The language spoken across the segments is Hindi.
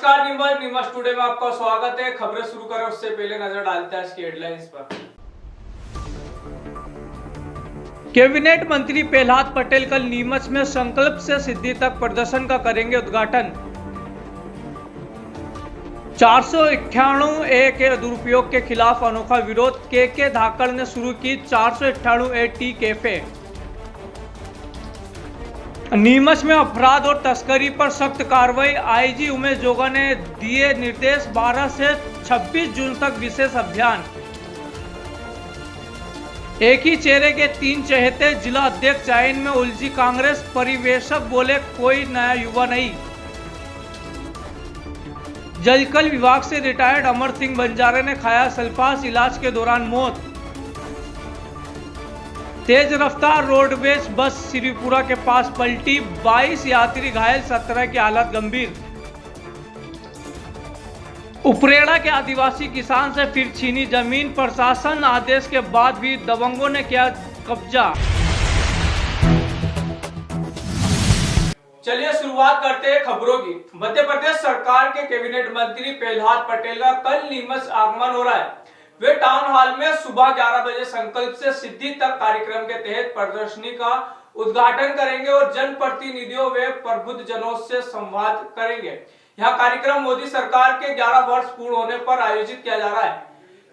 नमस्कार नीमच टुडे में आपका स्वागत है। खबरें शुरू करें उससे पहले नजर डालते हैं आज की हेडलाइंस पर। कैबिनेट मंत्री प्रहलाद पटेल कल नीमच में संकल्प से सिद्धि तक प्रदर्शन का करेंगे उद्घाटन। 498 के दुरुपयोग के खिलाफ अनोखा विरोध। के धाकड़ ने शुरू की 498 टी कैफे। नीमच में अपराध और तस्करी पर सख्त कार्रवाई। आईजी उमेश जोगा ने दिए निर्देश। 12 से 26 जून तक विशेष अभियान। एक ही चेहरे के 3 चहेते। जिला अध्यक्ष चयन में उलझी कांग्रेस। परिवेशक बोले कोई नया युवा नहीं। जलकल विभाग से रिटायर्ड अमर सिंह बंजारे ने खाया सल्फास। इलाज के दौरान मौत। तेज रफ्तार रोडवेज बस श्रीपुरा के पास पलटी। 22 यात्री घायल, 17 की हालत गंभीर। उपरेड़ा के आदिवासी किसान से फिर छीनी जमीन। प्रशासन आदेश के बाद भी दबंगों ने किया कब्जा। चलिए शुरुआत करते हैं खबरों की। मध्य प्रदेश सरकार के कैबिनेट मंत्री प्रहलाद पटेल का कल नीमच आगमन हो रहा है। वे टाउन हॉल में सुबह 11 बजे संकल्प से सिद्धि तक कार्यक्रम के तहत प्रदर्शनी का उद्घाटन करेंगे और जनप्रतिनिधियों व प्रबुद्ध जनों से संवाद करेंगे। यह कार्यक्रम मोदी सरकार के 11 वर्ष पूर्ण होने पर आयोजित किया जा रहा है।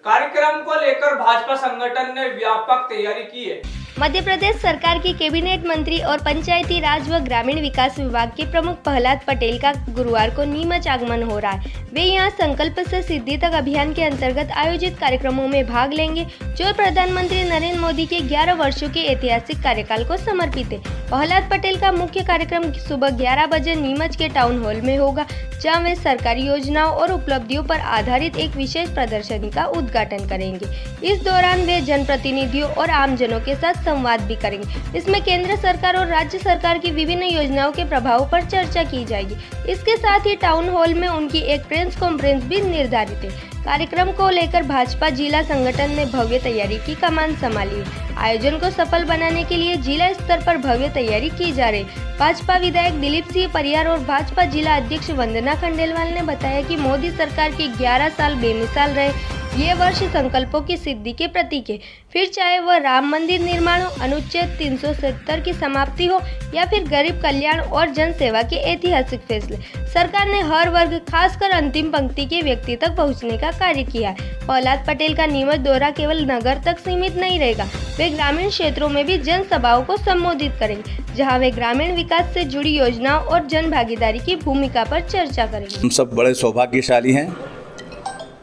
कार्यक्रम को लेकर भाजपा संगठन ने व्यापक तैयारी की है। मध्य प्रदेश सरकार के कैबिनेट मंत्री और पंचायती राज व ग्रामीण विकास विभाग के प्रमुख प्रहलाद पटेल का गुरुवार को नीमच आगमन हो रहा है। वे यहां संकल्प से सिद्धि तक अभियान के अंतर्गत आयोजित कार्यक्रमों में भाग लेंगे, जो प्रधानमंत्री नरेंद्र मोदी के 11 वर्षों के ऐतिहासिक कार्यकाल को समर्पित है। प्रहलाद पटेल का मुख्य कार्यक्रम सुबह 11 बजे नीमच के टाउन हॉल में होगा, जहां वे सरकारी योजनाओं और उपलब्धियों पर आधारित एक विशेष प्रदर्शनी का उद्घाटन करेंगे। इस दौरान वे जनप्रतिनिधियों और आमजनों के साथ संवाद भी करेंगे। इसमें केंद्र सरकार और राज्य सरकार की विभिन्न योजनाओं के प्रभाव पर चर्चा की जाएगी। इसके साथ ही टाउन हॉल में उनकी एक प्रेस कॉन्फ्रेंस भी निर्धारित है। कार्यक्रम को लेकर भाजपा जिला संगठन ने भव्य तैयारी की कमान संभाली है। आयोजन को सफल बनाने के लिए जिला स्तर पर भव्य तैयारी की जा रही है। भाजपा विधायक दिलीप सिंह परियार और भाजपा जिला अध्यक्ष वंदना खंडेलवाल ने बताया कि मोदी सरकार के 11 साल बेमिसाल रहे। ये वर्ष संकल्पों की सिद्धि के प्रतीक है। फिर चाहे वह राम मंदिर निर्माण हो, अनुच्छेद 370 की समाप्ति हो या फिर गरीब कल्याण और जन सेवा के ऐतिहासिक फैसले, सरकार ने हर वर्ग, खासकर अंतिम पंक्ति के व्यक्ति तक पहुंचने का कार्य किया है। प्रहलाद पटेल का नीमच दौरा केवल नगर तक सीमित नहीं रहेगा। वे ग्रामीण क्षेत्रों में भी जनसभाओं को संबोधित करेंगे, जहां वे ग्रामीण विकास से जुड़ी योजनाओं और जन भागीदारी की भूमिका पर चर्चा करेंगे। हम सब बड़े सौभाग्यशाली हैं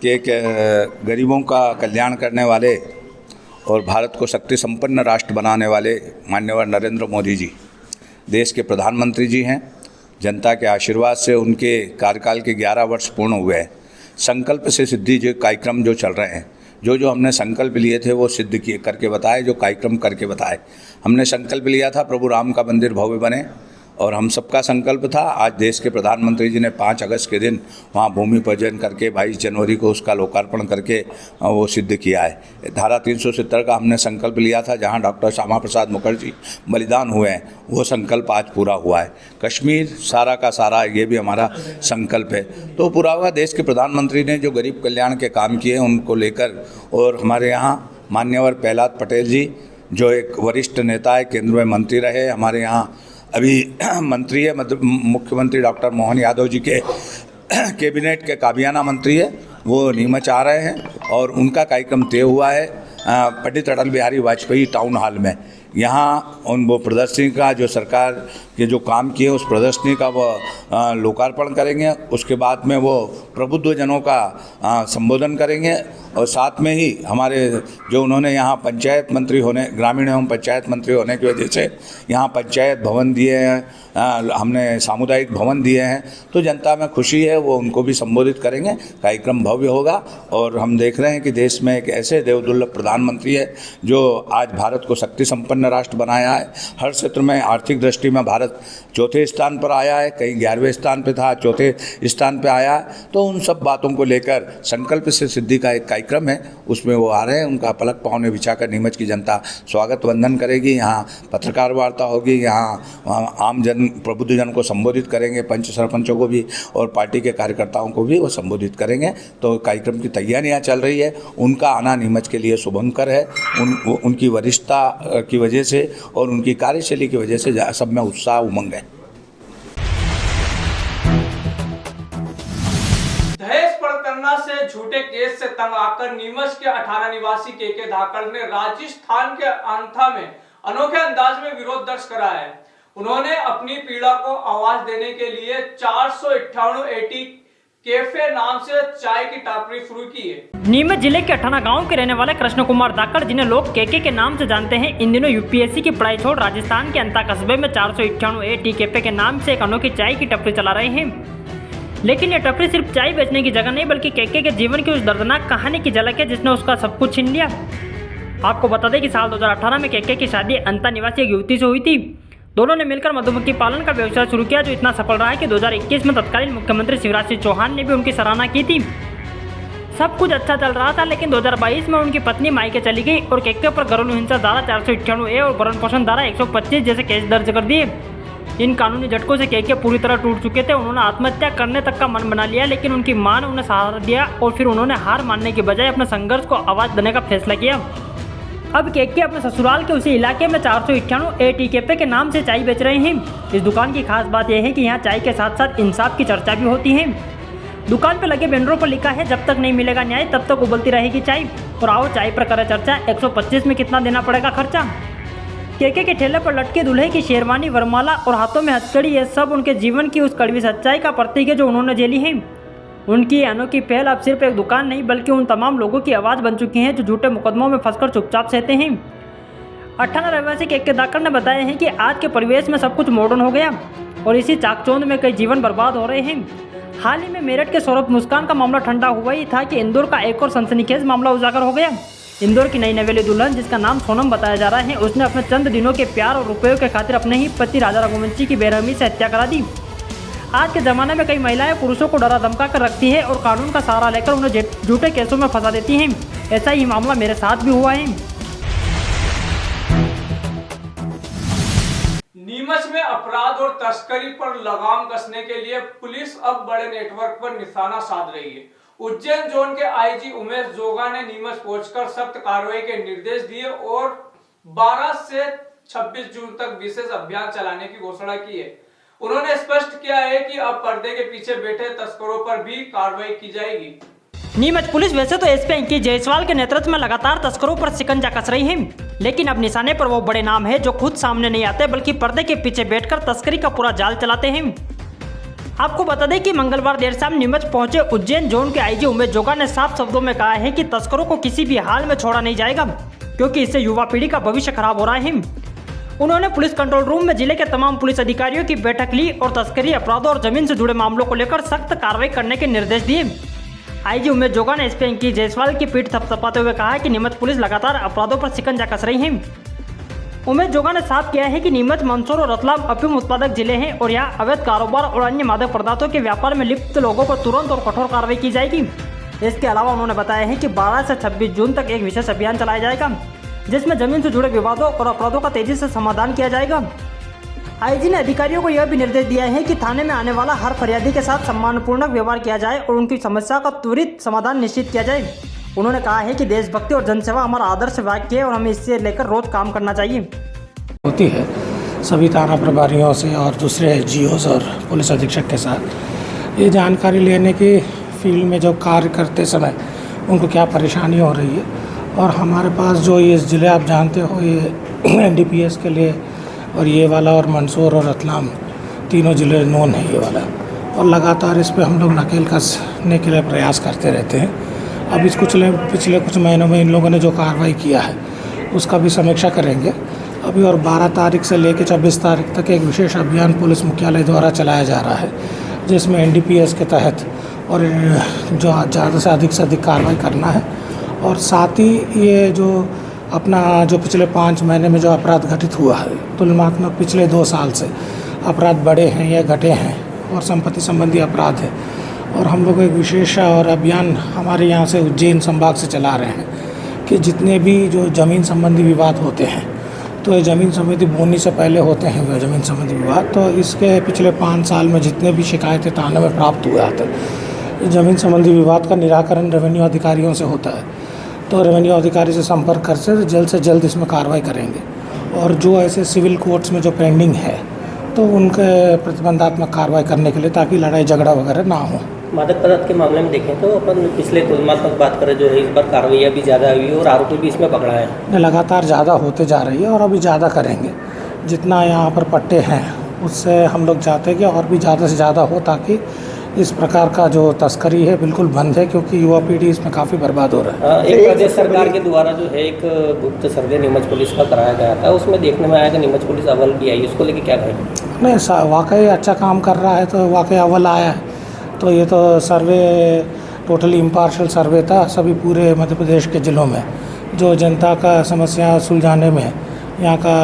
कि एक गरीबों का कल्याण करने वाले और भारत को शक्ति संपन्न राष्ट्र बनाने वाले माननीय नरेंद्र मोदी जी देश के प्रधानमंत्री जी हैं। जनता के आशीर्वाद से उनके कार्यकाल के 11 वर्ष पूर्ण हुए हैं। संकल्प से सिद्धि जो कार्यक्रम जो चल रहे हैं, जो हमने संकल्प लिए थे वो सिद्ध किए करके बताए, जो कार्यक्रम करके बताए। हमने संकल्प लिया था प्रभु राम का मंदिर भव्य बने, और हम सबका संकल्प था। आज देश के प्रधानमंत्री जी ने 5 अगस्त के दिन वहाँ भूमि पूजन करके 22 जनवरी को उसका लोकार्पण करके वो सिद्ध किया है। धारा 370 का हमने संकल्प लिया था, जहाँ डॉक्टर श्यामा प्रसाद मुखर्जी बलिदान हुए हैं, वो संकल्प आज पूरा हुआ है। कश्मीर सारा का सारा ये भी हमारा संकल्प है। तो पूरा हुआ। देश के प्रधानमंत्री ने जो गरीब कल्याण के काम किए उनको लेकर, और हमारे यहाँ मान्यवर प्रहलाद पटेल जी जो एक वरिष्ठ नेता है, केंद्र में मंत्री रहे, हमारे यहाँ अभी मंत्री है, मुख्यमंत्री डॉक्टर मोहन यादव जी के कैबिनेट के काबियाना मंत्री है, वो नीमच आ रहे हैं और उनका कार्यक्रम तय हुआ है पंडित अटल बिहारी वाजपेयी टाउन हॉल में। यहाँ वो प्रदर्शनी का जो सरकार के जो काम किए उस प्रदर्शनी का वो लोकार्पण करेंगे। उसके बाद में वो प्रबुद्ध जनों का संबोधन करेंगे, और साथ में ही हमारे जो उन्होंने यहाँ पंचायत मंत्री होने, ग्रामीण एवं पंचायत मंत्री होने की वजह से यहाँ पंचायत भवन दिए हैं, हमने सामुदायिक भवन दिए हैं, तो जनता में खुशी है, वो उनको भी संबोधित करेंगे। कार्यक्रम भव्य होगा और हम देख रहे हैं कि देश में एक ऐसे देवदुर्लभ प्रधानमंत्री है जो आज भारत को शक्ति संपन्न संपन्न राष्ट्र बनाया है। हर क्षेत्र में आर्थिक दृष्टि में भारत चौथे स्थान पर आया है, कहीं 11वें स्थान पे था, चौथे स्थान पे आया है। तो उन सब बातों को लेकर संकल्प से सिद्धि का एक कार्यक्रम है, उसमें वो आ रहे हैं। उनका पलक पाँव बिछाकर नीमच की जनता स्वागत वंदन करेगी। यहाँ पत्रकार वार्ता होगी, यहाँ आम जन प्रबुद्ध जन को संबोधित करेंगे, पंच सरपंचों को भी और पार्टी के कार्यकर्ताओं को भी वो संबोधित करेंगे। तो कार्यक्रम की तैयारियाँ चल रही है। उनका आना नीमच के लिए शुभंकर है। उनकी वरिष्ठता की वजह से और उनकी कार्यशैली की वजह से सब में उत्साह उमंग है। दहेज प्रताड़ना से झूठे केस से तंग आकर नीमच के 18 निवासी के धाकड़ ने राजस्थान के अंथा में अनोखे अंदाज में विरोध दर्ज कराया है। उन्होंने अपनी पीड़ा को आवाज देने के लिए 498 एटी कैफे नाम से चाय की टपरी शुरू की है। नीमच जिले के 18 गांव के रहने वाले कृष्ण कुमार धाकड़, जिन्हें लोग केके के नाम से जानते हैं, इन दिनों यूपीएससी की पढ़ाई छोड़ राजस्थान के अंता कस्बे में 498 टी कैफे के नाम से एक अनोखी चाय की टपरी चला रहे हैं। लेकिन ये टपरी सिर्फ चाय बेचने की जगह नहीं, बल्कि केके के जीवन की उस दर्दनाक कहानी की झलक है जिसने उसका सब कुछ छीन लिया। आपको बता दें कि साल 2018 में केके की शादी अंता निवासी एक युवती से हुई थी। दोनों ने मिलकर मधुमक्खी पालन का व्यवसाय शुरू किया, जो इतना सफल रहा है कि 2021 में तत्कालीन मुख्यमंत्री शिवराज सिंह चौहान ने भी उनकी सराहना की थी। सब कुछ अच्छा चल रहा था, लेकिन 2022 में उनकी पत्नी मायके चली गई और केके पर घरेलू हिंसा धारा 498 और भरण पोषण धारा 125 जैसे केस दर्ज कर दिए। इन कानूनी झटकों से केके पूरी तरह टूट चुके थे। उन्होंने आत्महत्या करने तक का मन बना लिया, लेकिन उनकी मां ने उन्हें सहारा दिया और फिर उन्होंने हार मानने के बजाय अपने संघर्ष को आवाज देने का फैसला किया। अब केके अपने ससुराल के उसी इलाके में 498 टी कैफे के नाम से चाय बेच रहे हैं। इस दुकान की खास बात यह है कि यहाँ चाय के साथ साथ इंसाफ की चर्चा भी होती है। दुकान पर लगे बैनरों पर लिखा है, जब तक नहीं मिलेगा न्याय तब तक उबलती रहेगी चाय। और आओ चाय पर करें चर्चा, 125 में कितना देना पड़ेगा खर्चा। केके के ठेले पर लटके दूल्हे की शेरवानी, वरमाला और हाथों में हथकड़ी, ये सब उनके जीवन की उस कड़वी सच्चाई का प्रतीक है जो उन्होंने झेली है। उनकी अनोखी पहल अब सिर्फ एक दुकान नहीं, बल्कि उन तमाम लोगों की आवाज़ बन चुकी है जो झूठे मुकदमों में फंसकर चुपचाप सहते हैं। 18 रहवासी केके धाकड़ ने बताया है कि आज के परिवेश में सब कुछ मॉडर्न हो गया और इसी चाकचौंध में कई जीवन बर्बाद हो रहे हैं। हाल ही में मेरठ के सौरभ मुस्कान का मामला ठंडा हुआ ही था कि इंदौर का एक और सनसनीखेज मामला उजागर हो गया। इंदौर की नई नवेली दुल्हन, जिसका नाम सोनम बताया जा रहा है, उसने अपने चंद दिनों के प्यार और रुपयों के खातिर अपने ही पति राजा रघुवंशी की बेरहमी से हत्या करा दी। आज के ज़माने में कई महिलाएं पुरुषों को डरा धमका कर रखती है और कानून का सहारा लेकर उन्हें झूठे केसों में फंसा देती हैं। ऐसा ही मामला मेरे साथ भी हुआ है। नीमच में अपराध और तस्करी पर लगाम कसने के लिए पुलिस अब बड़े नेटवर्क पर निशाना साध रही है। उज्जैन जोन के आईजी उमेश जोगा ने नीमच पहुंचकर सख्त कार्रवाई के निर्देश दिए और 12 से 26 जून तक विशेष अभियान चलाने की घोषणा की है। उन्होंने स्पष्ट किया है कि अब पर्दे के पीछे बैठे तस्करों पर भी कार्रवाई की जाएगी। नीमच पुलिस वैसे तो एसपी अंकित जायसवाल के नेतृत्व में लगातार तस्करों पर शिकंजा कस रही है, लेकिन अब निशाने पर वो बड़े नाम है जो खुद सामने नहीं आते, बल्कि पर्दे के पीछे बैठकर तस्करी का पूरा जाल चलाते हैं। आपको बता दें कि मंगलवार देर शाम नीमच पहुंचे उज्जैन जोन के आईजी उमेश जोगा ने साफ शब्दों में कहा है कि तस्करों को किसी भी हाल में छोड़ा नहीं जाएगा, क्योंकि इससे युवा पीढ़ी का भविष्य खराब हो रहा है। उन्होंने पुलिस कंट्रोल रूम में जिले के तमाम पुलिस अधिकारियों की बैठक ली और तस्करी, अपराधों और जमीन से जुड़े मामलों को लेकर सख्त कार्रवाई करने के निर्देश दिए। आईजी उमेश जोगा ने एसपी अंकित जायसवाल की पीठ थपथपाते हुए कहा कि नीमच पुलिस लगातार अपराधों पर शिकंजा कस रही है। उमेश जोगा ने साफ किया है कि नीमच, मंदसौर और रतलाम अफीम उत्पादक जिले हैं और यहाँ अवैध कारोबार और अन्य मादक पदार्थों के व्यापार में लिप्त लोगों पर तुरंत और कठोर कार्रवाई की जाएगी। इसके अलावा उन्होंने बताया है कि 12 से 26 जून तक एक विशेष अभियान चलाया जाएगा, जिसमें जमीन से जुड़े विवादों और अपराधों का तेजी से समाधान किया जाएगा। आईजी ने अधिकारियों को यह भी निर्देश दिया है कि थाने में आने वाला हर फरियादी के साथ सम्मानपूर्वक व्यवहार किया जाए और उनकी समस्या का त्वरित समाधान निश्चित किया जाए। उन्होंने कहा है कि देशभक्ति और जनसेवा हमारा आदर्श वाक्य है और हमें इससे लेकर रोज काम करना चाहिए। होती है सभी थाना प्रभारियों से और दूसरे एसडीओज और पुलिस अधीक्षक के साथ ये जानकारी लेने की फील्ड में जो कार्य करते समय उनको क्या परेशानी हो रही है। और हमारे पास जो ये ज़िले आप जानते हो, ये एनडीपीएस के लिए और ये वाला और मंदसौर और रतलाम तीनों ज़िले नोन है ये वाला, और लगातार इस पे हम लोग नकेल कसने के लिए प्रयास करते रहते हैं। अब इस पिछले कुछ महीनों में इन लोगों ने जो कार्रवाई किया है उसका भी समीक्षा करेंगे। अभी और 12 तारीख से लेकर 26 तारीख तक एक विशेष अभियान पुलिस मुख्यालय द्वारा चलाया जा रहा है, जिसमें एनडीपीएस के तहत और जो ज़्यादा से अधिक कार्रवाई करना है। और साथ ही ये जो अपना जो पिछले 5 महीने में जो अपराध घटित हुआ है तुलनात्मक पिछले 2 साल से अपराध बढ़े हैं या घटे हैं और संपत्ति संबंधी अपराध है। और हम लोग एक विशेष और अभियान हमारे यहाँ से उज्जैन संभाग से चला रहे हैं कि जितने भी जो ज़मीन संबंधी विवाद होते हैं तो ये ज़मीन संबंधी बोनी से पहले होते हैं वह ज़मीन संबंधी विवाद, तो इसके पिछले 5 साल में जितने भी शिकायतें थाने में प्राप्त हुए आते ज़मीन संबंधी विवाद का निराकरण रेवेन्यू अधिकारियों से होता है। तो रेवेन्यू अधिकारी से संपर्क कर से जल्द इसमें कार्रवाई करेंगे और जो ऐसे सिविल कोर्ट्स में जो पेंडिंग है तो उनके प्रतिबंधात्मक कार्रवाई करने के लिए ताकि लड़ाई झगड़ा वगैरह ना हो। मादक पदार्थ के मामले में देखें तो अपन पिछले तुलनात्मक बात करें जो है इस बार कार्रवाई भी ज़्यादा हुई है और आरोपी भी इसमें पकड़ा है। लगातार ज़्यादा होते जा रही है और अभी ज़्यादा करेंगे। जितना यहाँ पर पट्टे हैं उससे हम लोग चाहते हैं कि और भी ज़्यादा से ज़्यादा हो ताकि इस प्रकार का जो तस्करी है बिल्कुल बंद है, क्योंकि युवा पीढ़ी इसमें काफ़ी बर्बाद हो रहा है। एक प्रदेश सरकार के द्वारा जो है एक गुप्त सर्वे नीमच पुलिस का कराया गया था, उसमें देखने में आया कि नीमच पुलिस अव्वल भी आई, उसको लेके क्या कहेंगे? नहीं, वाकई अच्छा काम कर रहा है तो वाकई अव्वल आया है। तो ये तो सर्वे टोटली इम्पार्शल सर्वे था सभी पूरे मध्य प्रदेश के ज़िलों में, जो जनता का समस्या सुलझाने में यहाँ का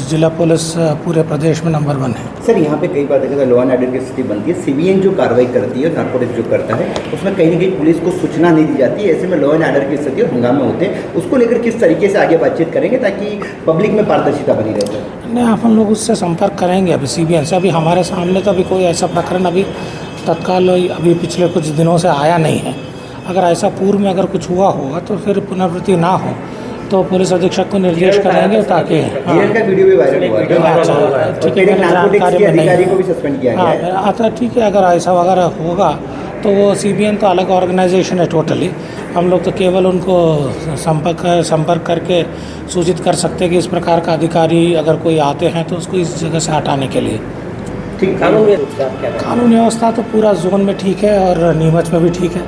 जिला पुलिस पूरे प्रदेश में नंबर 1 है। सर, यहाँ पे कई बार देखा लॉ एंड ऑर्डर की स्थिति बनती है, सीबीएन जो कार्रवाई करती है, नार्कोटिक्स जो करता है, उसमें कहीं ना कहीं पुलिस को सूचना नहीं दी जाती है। ऐसे में लॉ एंड ऑर्डर की स्थिति और हंगामे होते हैं, उसको लेकर किस तरीके से आगे बातचीत करेंगे ताकि पब्लिक में पारदर्शिता बनी रहे? नहीं, अपन लोग उससे संपर्क करेंगे अभी सीबीएन से। अभी हमारे सामने तो अभी कोई ऐसा प्रकरण अभी तत्काल अभी पिछले कुछ दिनों से आया नहीं है। अगर ऐसा पूर्व में अगर कुछ हुआ होगा तो फिर पुनरावृत्ति ना हो तो पुलिस अधीक्षक को निर्देश करेंगे ताकि का वीडियो भी वायरल हुआ है। ठीक है, नार्कोटिक्स के अधिकारी को भी सस्पेंड किया गया है। अच्छा, ठीक है, अगर ऐसा वगैरह होगा तो वो सीबीएन तो अलग ऑर्गेनाइजेशन है टोटली। हम लोग तो केवल उनको संपर्क करके सूचित कर सकते हैं कि इस प्रकार का अधिकारी अगर कोई आते हैं तो उसको इस जगह से हटाने के लिए। ठीक, कानून व्यवस्था तो पूरा जोन में ठीक है और नीमच में भी ठीक है,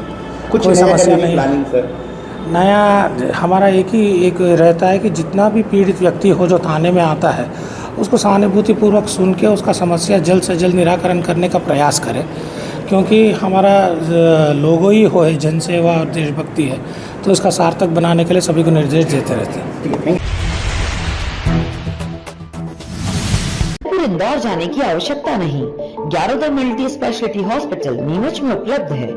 कुछ कोई समस्या नहीं प्लानिंग सर? नया हमारा एक रहता है कि जितना भी पीड़ित व्यक्ति हो जो थाने में आता है उसको सहानुभूतिपूर्वक सुन के उसका समस्या जल्द से जल्द निराकरण करने का प्रयास करें, क्योंकि हमारा लोगो ही हो है जनसेवा और देशभक्ति है, तो इसका सार्थक बनाने के लिए सभी को निर्देश देते रहते हैं। इंदौर जाने की आवश्यकता नहीं। 11 मल्टी स्पेशलिटी हॉस्पिटल नीमच में उपलब्ध है।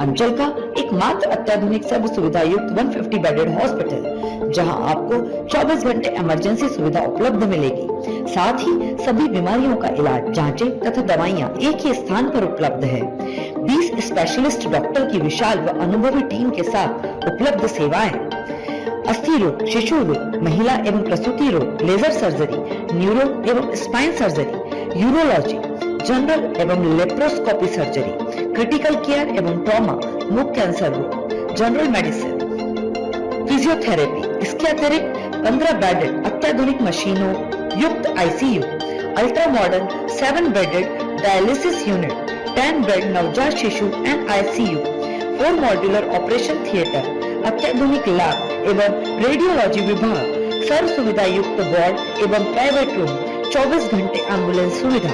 अंचल का एकमात्र अत्याधुनिक सर्व सुविधा युक्त 150 बेडेड हॉस्पिटल, जहां आपको 24 घंटे इमरजेंसी सुविधा उपलब्ध मिलेगी। साथ ही सभी बीमारियों का इलाज, जांचें तथा दवाइयां एक ही स्थान पर उपलब्ध है। 20 स्पेशलिस्ट डॉक्टर की विशाल व अनुभवी टीम के साथ उपलब्ध सेवाएं, अस्थि रोग, शिशु रोग, महिला एवं प्रसूति रोग, लेजर सर्जरी, न्यूरो एवं स्पाइन सर्जरी, यूरोलॉजी, जनरल एवं लेप्रोस्कोपी सर्जरी, क्रिटिकल केयर एवं ट्रॉमा, मुख कैंसर रोग, जनरल मेडिसिन, फिजियोथेरेपी। इसके अतिरिक्त 15 बेडेड अत्याधुनिक मशीनों युक्त ICU, ultra modern 7 bedded dialysis unit, 10 bed नवजात शिशु and ICU, 4 modular operation theatre, अत्याधुनिक लैब एवं रेडियोलॉजी विभाग, सर्व सुविधा युक्त वार्ड एवं प्राइवेट रूम, 24 घंटे एम्बुलेंस सुविधा।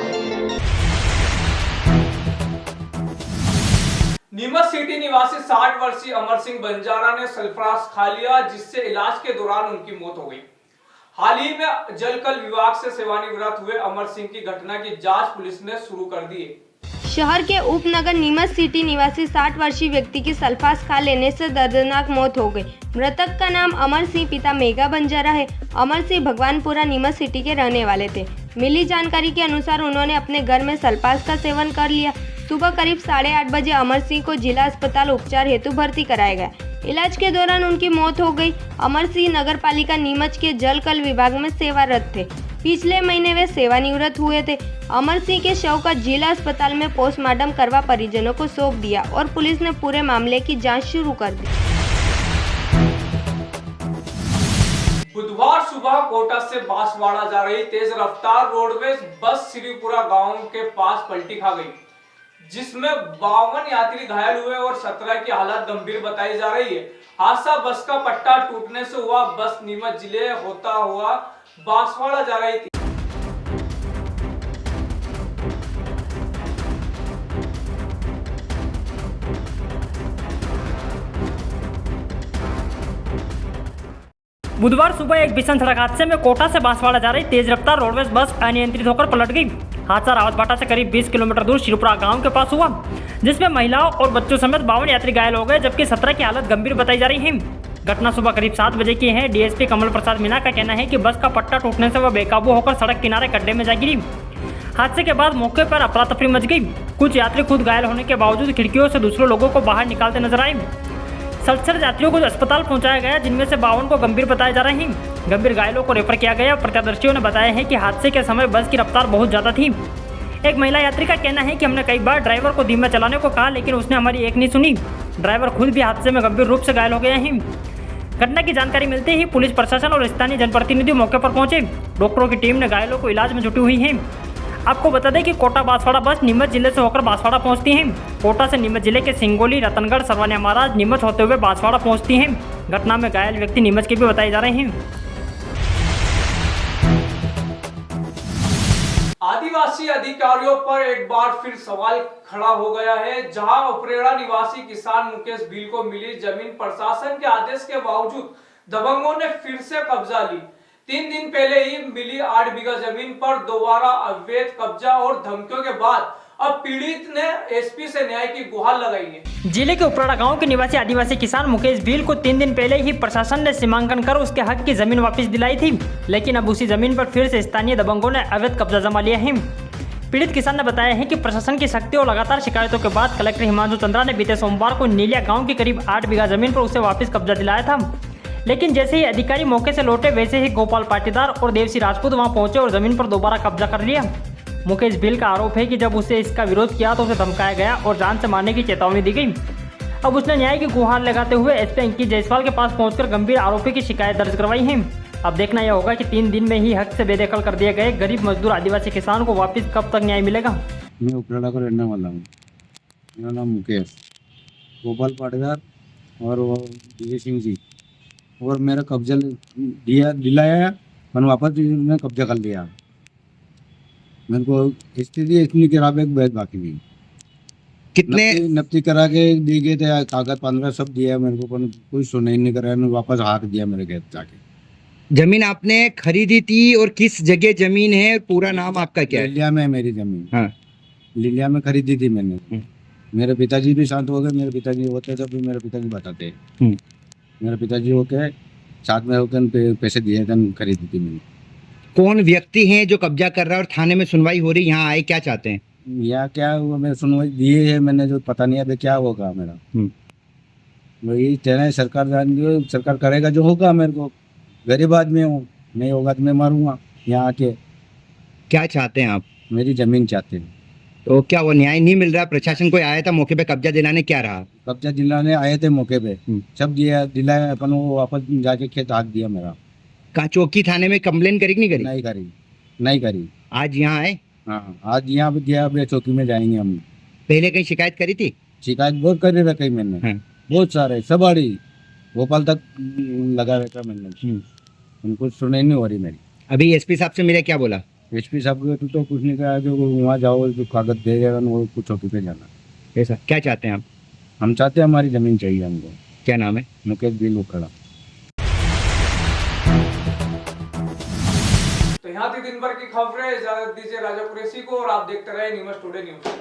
नीमच सिटी निवासी 60 वर्षीय अमर सिंह बंजारा ने सल्फरास खा लिया, जिससे इलाज के दौरान उनकी मौत हो गई। हाल ही में जलकल विभाग से सेवानिवृत्त हुए अमर सिंह की घटना की जांच पुलिस ने शुरू कर दी है। शहर के उपनगर नीमच सिटी निवासी 60 वर्षीय व्यक्ति की सल्फास खा लेने से दर्दनाक मौत हो गई। मृतक का नाम अमर सिंह पिता मेघा बंजारा है। अमर सिंह भगवानपुरा नीमच सिटी के रहने वाले थे। मिली जानकारी के अनुसार उन्होंने अपने घर में सल्फास का सेवन कर लिया। सुबह करीब 8:30 बजे अमर सिंह को जिला अस्पताल उपचार हेतु भर्ती कराया गया। इलाज के दौरान उनकी मौत हो गई। अमर सिंह नगर पालिका नीमच के जलकल विभाग में सेवारत थे। पिछले महीने वे सेवानिवृत्त हुए थे। अमर सिंह के शव का जिला अस्पताल में पोस्टमार्टम करवा परिजनों को सौंप दिया और पुलिस ने पूरे मामले की जांच शुरू कर दी। बुधवार सुबह कोटा से बांसवाड़ा जा रही तेज रफ्तार रोडवेज बस श्रीपुरा गांव के पास पलटी खा गई, जिसमें 52 यात्री घायल हुए और 17 की हालत गंभीर बताई जा रही है। हादसा बस का पट्टा टूटने से हुआ। बस नीमच जिले होता हुआ बांसवाड़ा जा रही थी। बुधवार सुबह एक भीषण सड़क हादसे में कोटा से बांसवाड़ा जा रही तेज रफ्तार रोडवेज बस अनियंत्रित होकर पलट गई। हादसा रावतभाटा से करीब 20 किलोमीटर दूर शिरपुरा गांव के पास हुआ, जिसमें महिलाओं और बच्चों समेत 52 यात्री घायल हो गए, जबकि 17 की हालत गंभीर बताई जा रही है। घटना सुबह करीब 7 बजे की है। डीएसपी कमल प्रसाद मीना का कहना है कि बस का पट्टा टूटने से वह बेकाबू होकर सड़क किनारे गड्ढे में जा गिरी। हादसे के बाद मौके पर अफरा तफरी मच गई। कुछ यात्री खुद घायल होने के बावजूद खिड़कियों से दूसरे लोगों को बाहर निकालते नजर आए। 67 यात्रियों को अस्पताल पहुंचाया गया, जिनमें से 52 को गंभीर बताए जा रहे हैं। गंभीर घायलों को रेफर किया गया। प्रत्यक्षदर्शियों ने बताया है कि हादसे के समय बस की रफ्तार बहुत ज़्यादा थी। एक महिला यात्री का कहना है कि हमने कई बार ड्राइवर को धीमे चलाने को कहा, लेकिन उसने हमारी एक नहीं सुनी। ड्राइवर खुद भी हादसे में गंभीर रूप से घायल हो गए हैं। घटना की जानकारी मिलते ही पुलिस प्रशासन और स्थानीय जनप्रतिनिधि मौके पर पहुंचे। डॉक्टरों की टीम ने घायलों को इलाज में जुटी हुई है। आपको बता दें कि कोटा बांसवाड़ा बस नीमच जिले से होकर बांसवाड़ा पहुंचती है। कोटा से नीमच जिले के सिंगोली, रतनगढ़, सरवानिया महाराज, नीमच होते हुए बांसवाड़ा पहुंचती है। घटना में घायल व्यक्ति नीमच के भी बताए जा रहे हैं। आदिवासी अधिकारियों पर एक बार फिर सवाल खड़ा हो गया है। जहां उपरेड़ा निवासी किसान मुकेश भील को मिली जमीन प्रशासन के आदेश के बावजूद दबंगों ने फिर से कब्जा ली। 3 दिन पहले ही मिली 8 बीघा जमीन पर दोबारा अवैध कब्जा और धमकियों के बाद अब पीड़ित ने एसपी से न्याय की गुहार लगाई है। जिले के उपराड़ा गांव के निवासी आदिवासी किसान मुकेश भील को 3 दिन पहले ही प्रशासन ने सीमांकन कर उसके हक की जमीन वापस दिलाई थी, लेकिन अब उसी जमीन पर फिर से स्थानीय दबंगों ने अवैध कब्जा जमा लिया है। पीड़ित किसान ने बताया है कि प्रशासन की सख्ती और लगातार शिकायतों के बाद कलेक्टर हिमांशु चंद्रा ने बीते सोमवार को नीलिया गाँव की करीब 8 बीघा जमीन पर उसे वापस कब्जा दिलाया था, लेकिन जैसे ही अधिकारी मौके से लौटे वैसे ही गोपाल पाटीदार और देवसी राजपूत वहां पहुंचे और जमीन पर दोबारा कब्जा कर लिया। मुकेश भील का आरोप है कि जब उसे इसका विरोध किया तो उसे धमकाया गया और जान से मारने की चेतावनी दी गई। अब उसने न्याय की गुहार लगाते हुए एसपी अंकित जायसवाल के पास पहुंचकर गंभीर आरोपी की शिकायत दर्ज करवाई है। अब देखना यह होगा कि 3 दिन में ही हक से बेदखल कर दिए गए गरीब मजदूर आदिवासी किसान को वापस कब तक न्याय मिलेगा। मैं उपराड़ा को रहने वाला हूँ। मेरा नाम मुकेश, गोपाल पाटीदार और वो विजय सिंह जी और मेरा कब्जा दिलाया और वापस ने कब्जा कर लिया। मेरे को स्थिति इतनी खराब है, बहुत बाकी नहीं। कितने नफ्ती करा के दे गए थे, कागज 15 सब दिया मेरे को, पर कोई सुनाई नहीं करा। वापस हाथ दिया मेरे खेत जाके। जमीन आपने खरीदी थी और किस जगह जमीन है, पूरा नाम आपका क्या है? लिलिया में है मेरी जमीन। हाँ, लिलिया में खरीदी थी मैंने। मेरे पिताजी भी शांत हो गए। मेरे पिताजी होते तब भी मेरे पिताजी बताते। मेरे पिताजी होके साथ में होकर पैसे दिए थे, खरीदी थी मैंने। कौन व्यक्ति हैं जो कब्जा कर रहा है और थाने में सुनवाई हो रही, यहाँ आए क्या चाहते हैं? या क्या हुआ, मैं सुनवाई दिए है मैंने, जो पता नहीं है क्या होगा मेरा। यही कहना है, सरकार जान दी, सरकार करेगा जो होगा। मेरे को गरीब आदमी हूँ, नहीं होगा तो मैं मारूंगा यहाँ आके। क्या चाहते हैं आप? मेरी जमीन चाहते हैं। तो क्या वो न्याय नहीं मिल रहा? प्रशासन कोई आया था मौके पे कब्जा दिलाने, क्या रहा? कब्जा दिलाने आए थे मौके पे, सब दिलाया अपन, वो वापस जाके खेत हाथ दिया मेरा। कहाँ चौकी थाने में कंप्लेन करी कि नहीं करी? नहीं करी। आज यहाँ आए? हाँ, आज यहाँ पे दिया, अब चौकी में जाएंगे हम। पहले कहीं शिकायत करी थी? शिकायत बहुत कर रखी मैंने। हाँ। बहुत सारे, सब आड़ी भोपाल तक लगा रखा मैंने, उनको सुनाई नहीं हो रही मेरी। अभी एसपी साहब से मिले, क्या बोला? एसपी साहब को तो कुछ नहीं कहा, जो वहाँ जाओ, जो कागज दे देगा वो कुछ चौकी पे जाना। ऐसा क्या चाहते हैं आप? हम चाहते हैं हमारी ज़मीन चाहिए हमको। क्या नाम है? मुकेश भील उपराड़ा। तो यहाँ थी दिन भर की खबरें। इजाजत दीजिए राजा कुरैशी को और आप देखते रहे नीमच टुडे न्यूज।